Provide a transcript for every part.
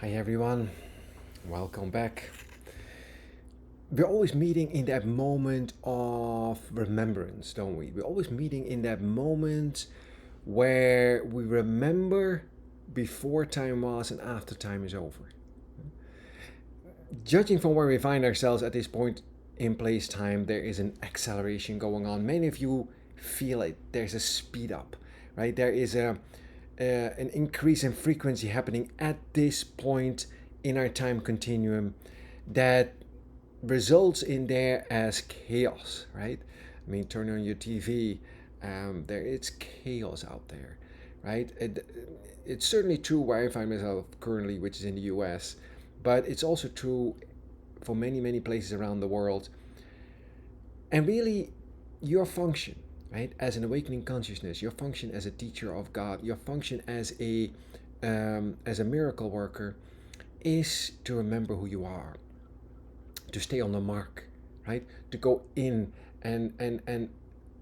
Hi everyone, welcome back. We're always meeting in that moment of remembrance, don't we? We're always meeting in that moment where we remember before time was and after time is over. Judging from where we find ourselves at this point in place time, there is an acceleration going on. Many of you feel it. There's a speed up, right? There is an increase in frequency happening at this point in our time continuum that results in there as chaos, right? I mean, turn on your TV, there it's chaos out there, right? It's certainly true where I find myself currently, which is in the US, but it's also true for many, many places around the world. And really, your function, right, as an awakening consciousness, your function as a teacher of God, your function as a miracle worker, is to remember who you are, to stay on the mark, right? To go in and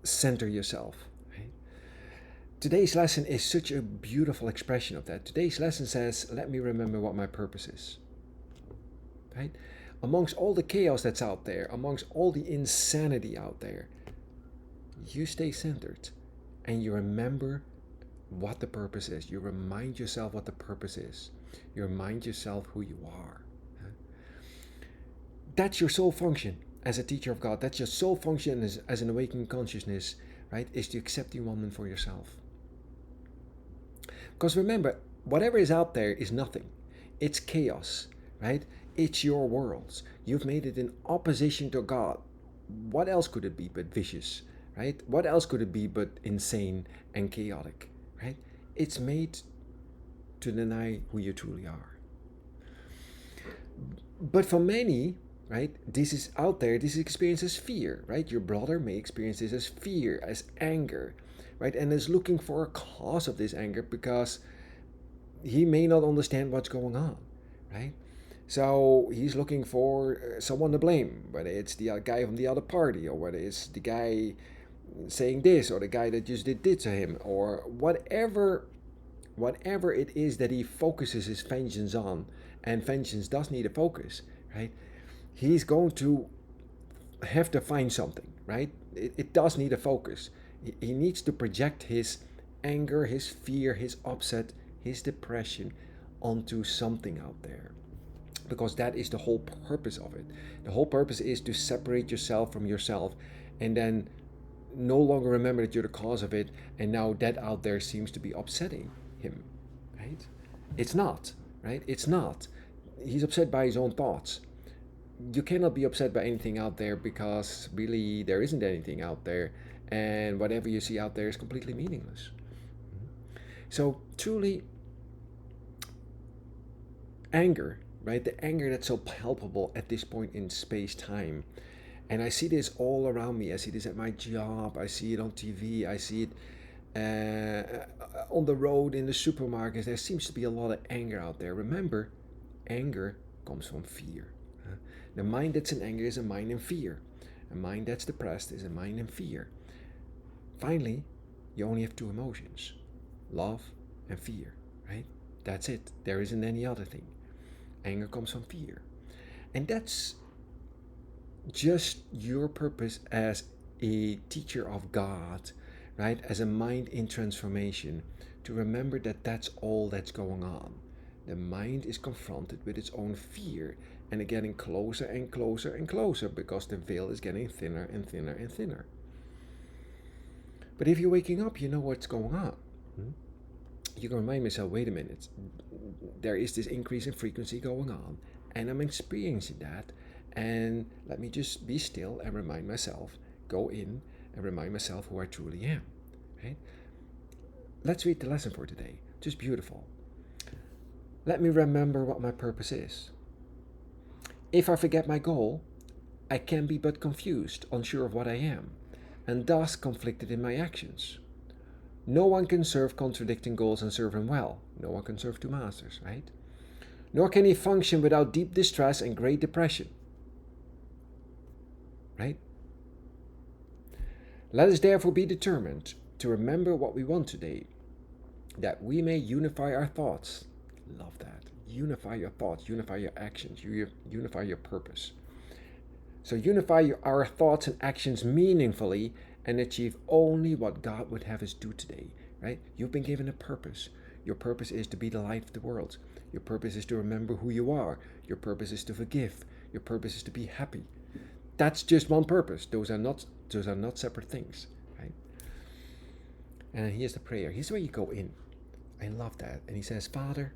center yourself. Right? Today's lesson is such a beautiful expression of that. Today's lesson says, "Let me remember what my purpose is." Right? Amongst all the chaos that's out there, amongst all the insanity out there, you stay centered and you remember what the purpose is. You remind yourself what the purpose is. You remind yourself who you are. That's your sole function as a teacher of God. That's your sole function as an awakening consciousness, right? Is to accept the enlightenment for yourself. Because remember, whatever is out there is nothing. It's chaos, right? It's your worlds. You've made it in opposition to God. What else could it be but vicious, right? What else could it be but insane and chaotic, right? It's made to deny who you truly are. But for many, right, this is out there, this is experienced as fear, right? Your brother may experience this as fear, as anger, right? And is looking for a cause of this anger because he may not understand what's going on, right? So he's looking for someone to blame, whether it's the guy from the other party, or whether it's the guy saying this, or the guy that just did this to him, or whatever it is that he focuses his vengeance on. And vengeance does need a focus, right? He's going to have to find something, right? It does need a focus. He needs to project his anger, his fear, his upset, his depression onto something out there. Because that is the whole purpose of it. The whole purpose is to separate yourself from yourself and then no longer remember that you're the cause of it, and now that out there seems to be upsetting him, right? It's not, right? It's not. He's upset by his own thoughts. You cannot be upset by anything out there because really there isn't anything out there, and whatever you see out there is completely meaningless. So truly, anger, right? The anger that's so palpable at this point in space time. And I see this all around me. I see this at my job. I see it on TV. I see it on the road, in the supermarkets. There seems to be a lot of anger out there. Remember, anger comes from fear. The mind that's in anger is a mind in fear. A mind that's depressed is a mind in fear. Finally, you only have two emotions: love and fear, right? That's it. There isn't any other thing. Anger comes from fear. And that's just your purpose as a teacher of God, right? As a mind in transformation, to remember that that's all that's going on. The mind is confronted with its own fear and getting closer and closer and closer because the veil is getting thinner and thinner and thinner. But if you're waking up, you know what's going on. You can remind yourself, wait a minute, there is this increase in frequency going on, and I'm experiencing that. And let me just be still and remind myself, go in and remind myself who I truly am. Right? Let's read the lesson for today. Just beautiful. Let me remember what my purpose is. If I forget my goal, I can be but confused, unsure of what I am, and thus conflicted in my actions. No one can serve contradicting goals and serve them well. No one can serve two masters, right? Nor can he function without deep distress and great depression, right? Let us therefore be determined to remember what we want today, that we may unify our thoughts. Love that. unify your thoughts, unify your actions, unify your purpose. So unify our thoughts and actions meaningfully and achieve only what God would have us do today, right? You've been given a purpose. Your purpose is to be the light of the world. Your purpose is to remember who you are. Your purpose is to forgive. Your purpose is to be happy. That's just one purpose. Those are not separate things, right? And here's the prayer. Here's where you go in. I love that. And he says, Father,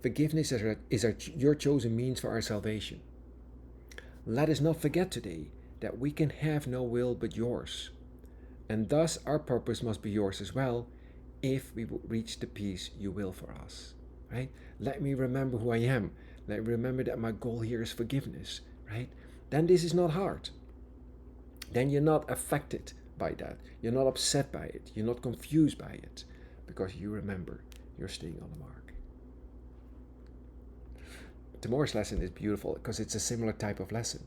forgiveness is your chosen means for our salvation. Let us not forget today that we can have no will but yours. And thus our purpose must be yours as well, if we will reach the peace you will for us. Right? Let me remember who I am. Let me remember that my goal here is forgiveness. Right? Then this is not hard. Then you're not affected by that. You're not upset by it. You're not confused by it. Because you remember you're staying on the mark. Tomorrow's lesson is beautiful because it's a similar type of lesson.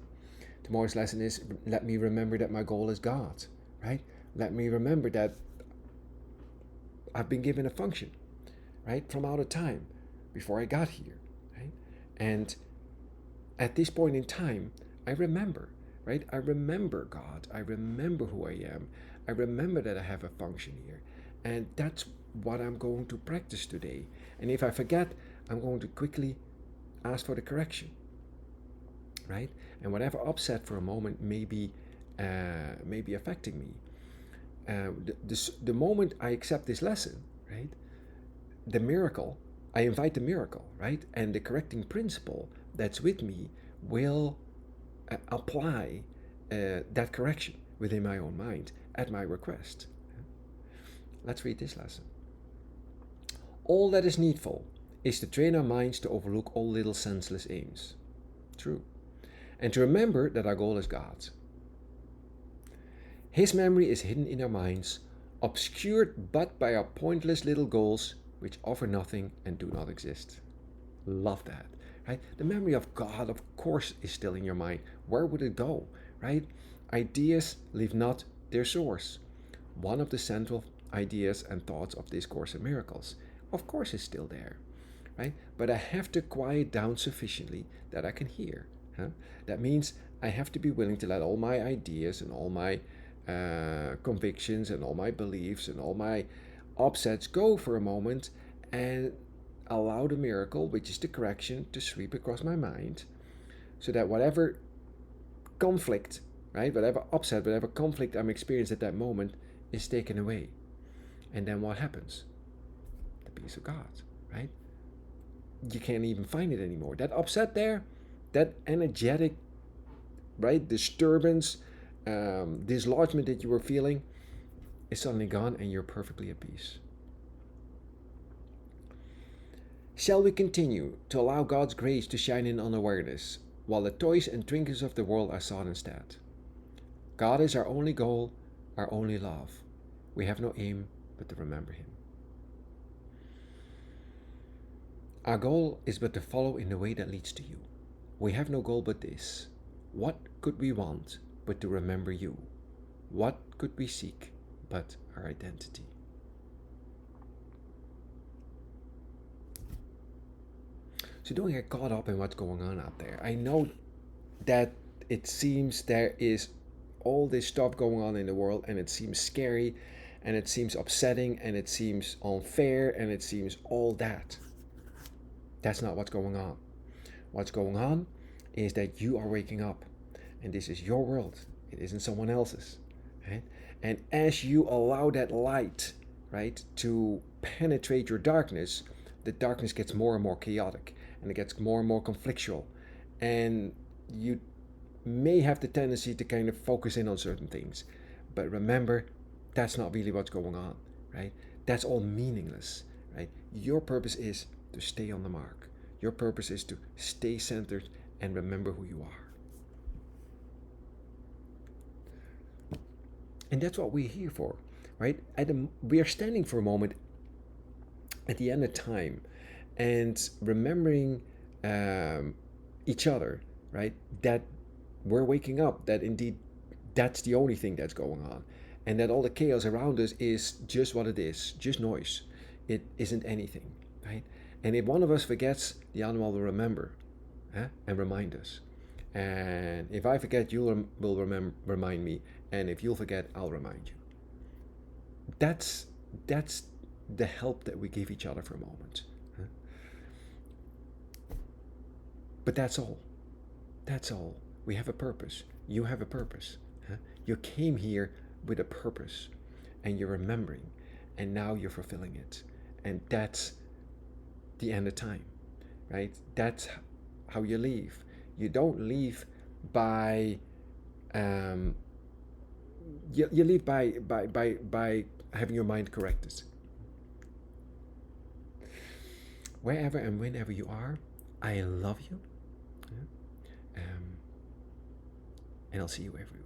Tomorrow's lesson is, let me remember that my goal is God. Right? Let me remember that I've been given a function, right, from out of time before I got here, right? And at this point in time, I remember, right? I remember God. I remember who I am. I remember that I have a function here. And that's what I'm going to practice today. And if I forget, I'm going to quickly ask for the correction, right? And whatever upset for a moment may be affecting me. The moment I accept this lesson, right, the miracle, I invite the miracle, right, and the correcting principle that's with me will apply that correction within my own mind at my request. Let's read this lesson. All that is needful is to train our minds to overlook all little senseless aims. True. And to remember that our goal is God's. His memory is hidden in our minds, obscured but by our pointless little goals, which offer nothing and do not exist. Love that, right? The memory of God, of course, is still in your mind. Where would it go, right? Ideas leave not their source. One of the central ideas and thoughts of this Course in Miracles, of course, is still there, right? But I have to quiet down sufficiently that I can hear. That means I have to be willing to let all my ideas and all my convictions and all my beliefs and all my upsets go for a moment and allow the miracle, which is the correction, to sweep across my mind, so that whatever conflict, right, whatever upset, whatever conflict I'm experiencing at that moment is taken away. And then what happens? The peace of God, right? You can't even find it anymore. That upset there, that energetic, right, disturbance, dislodgement that you were feeling is suddenly gone and you're perfectly at peace. Shall we continue to allow God's grace to shine in unawareness while the toys and trinkets of the world are sought instead? God is our only goal, our only love. We have no aim but to remember Him. Our goal is but to follow in the way that leads to you. We have no goal but this. What could we want but to remember you? What could we seek but our identity? So don't get caught up in what's going on out there. I know that it seems there is all this stuff going on in the world and it seems scary and it seems upsetting and it seems unfair and it seems all that. That's not what's going on. What's going on is that you are waking up and this is your world. It isn't someone else's. Right? And as you allow that light, right, to penetrate your darkness, the darkness gets more and more chaotic and it gets more and more conflictual. And you may have the tendency to kind of focus in on certain things. But remember, that's not really what's going on, right? That's all meaningless, right? Your purpose is to stay on the mark. Your purpose is to stay centered and remember who you are. And that's what we're here for, right? We are standing for a moment at the end of time and remembering each other, right? That we're waking up, that indeed that's the only thing that's going on. And that all the chaos around us is just what it is, just noise. It isn't anything, right? And if one of us forgets, the other one will remember, and remind us. And if I forget, you will remind me. And if you'll forget, I'll remind you. That's the help that we give each other for a moment. But that's all. That's all. We have a purpose. You have a purpose. You came here with a purpose, and you're remembering, and now you're fulfilling it. And that's the end of time, right? That's how you leave. You don't leave by you leave by having your mind corrected. Wherever and whenever you are, I love you. And I'll see you everywhere.